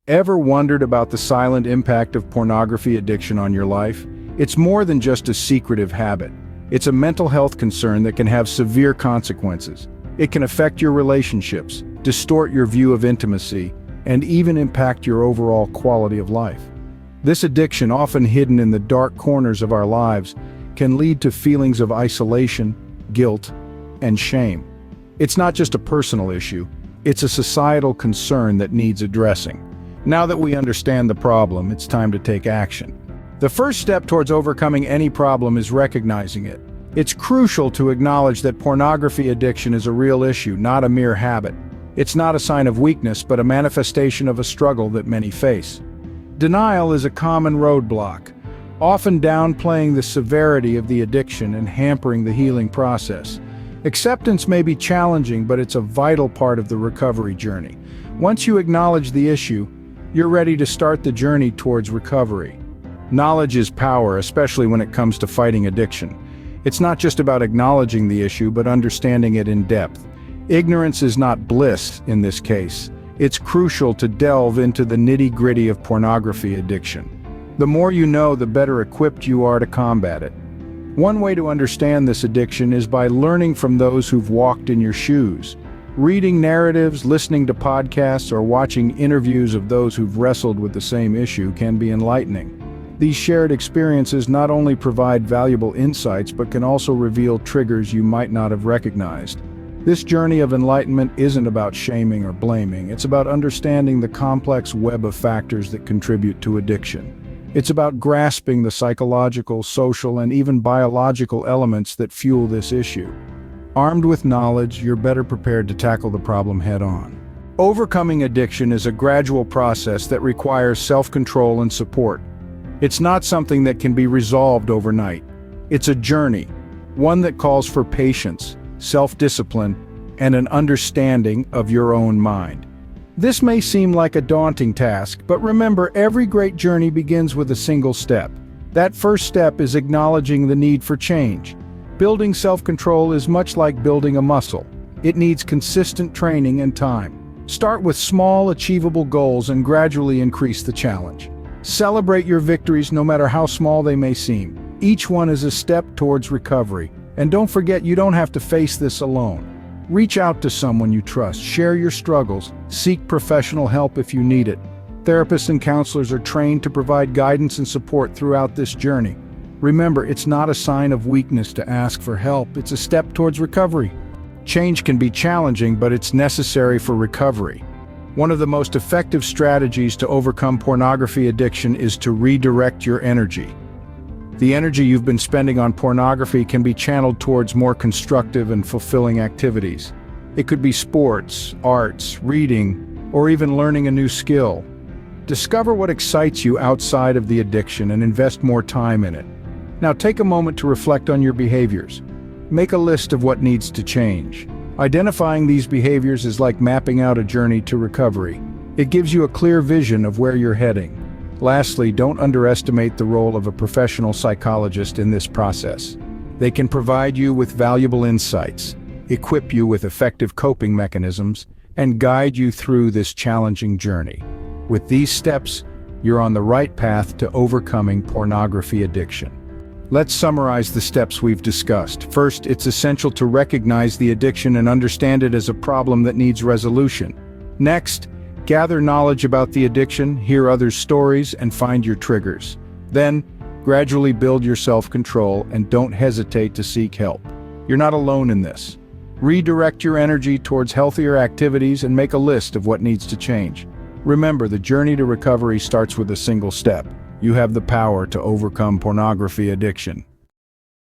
Ever wondered about the silent impact of pornography addiction on your life? It's more than just a secretive habit. It's a mental health concern that can have severe consequences. It can affect your relationships, distort your view of intimacy, and even impact your overall quality of life. This addiction, often hidden in the dark corners of our lives, can lead to feelings of isolation, guilt, and shame. It's not just a personal issue, it's a societal concern that needs addressing. Now that we understand the problem, it's time to take action. The first step towards overcoming any problem is recognizing it. It's crucial to acknowledge that pornography addiction is a real issue, not a mere habit. It's not a sign of weakness, but a manifestation of a struggle that many face. Denial is a common roadblock, often downplaying the severity of the addiction and hampering the healing process. Acceptance may be challenging, but it's a vital part of the recovery journey. Once you acknowledge the issue, you're ready to start the journey towards recovery. Knowledge is power, especially when it comes to fighting addiction. It's not just about acknowledging the issue, but understanding it in depth. Ignorance is not bliss in this case. It's crucial to delve into the nitty-gritty of pornography addiction. The more you know, the better equipped you are to combat it. One way to understand this addiction is by learning from those who've walked in your shoes. Reading narratives, listening to podcasts, or watching interviews of those who've wrestled with the same issue can be enlightening. These shared experiences not only provide valuable insights, but can also reveal triggers you might not have recognized. This journey of enlightenment isn't about shaming or blaming. It's about understanding the complex web of factors that contribute to addiction. It's about grasping the psychological, social, and even biological elements that fuel this issue. Armed with knowledge, you're better prepared to tackle the problem head-on. Overcoming addiction is a gradual process that requires self-control and support. It's not something that can be resolved overnight. It's a journey, one that calls for patience, self-discipline, and an understanding of your own mind. This may seem like a daunting task, but remember, every great journey begins with a single step. That first step is acknowledging the need for change. Building self-control is much like building a muscle. It needs consistent training and time. Start with small, achievable goals and gradually increase the challenge. Celebrate your victories no matter how small they may seem. Each one is a step towards recovery. And don't forget, you don't have to face this alone. Reach out to someone you trust, share your struggles, seek professional help if you need it. Therapists and counselors are trained to provide guidance and support throughout this journey. Remember, it's not a sign of weakness to ask for help, it's a step towards recovery. Change can be challenging, but it's necessary for recovery. One of the most effective strategies to overcome pornography addiction is to redirect your energy. The energy you've been spending on pornography can be channeled towards more constructive and fulfilling activities. It could be sports, arts, reading, or even learning a new skill. Discover what excites you outside of the addiction and invest more time in it. Now take a moment to reflect on your behaviors. Make a list of what needs to change. Identifying these behaviors is like mapping out a journey to recovery. It gives you a clear vision of where you're heading. Lastly, don't underestimate the role of a professional psychologist in this process. They can provide you with valuable insights, equip you with effective coping mechanisms, and guide you through this challenging journey. With these steps, you're on the right path to overcoming pornography addiction. Let's summarize the steps we've discussed. First, it's essential to recognize the addiction and understand it as a problem that needs resolution. Next, gather knowledge about the addiction, hear others' stories, and find your triggers. Then, gradually build your self-control and don't hesitate to seek help. You're not alone in this. Redirect your energy towards healthier activities and make a list of what needs to change. Remember, the journey to recovery starts with a single step. You have the power to overcome pornography addiction.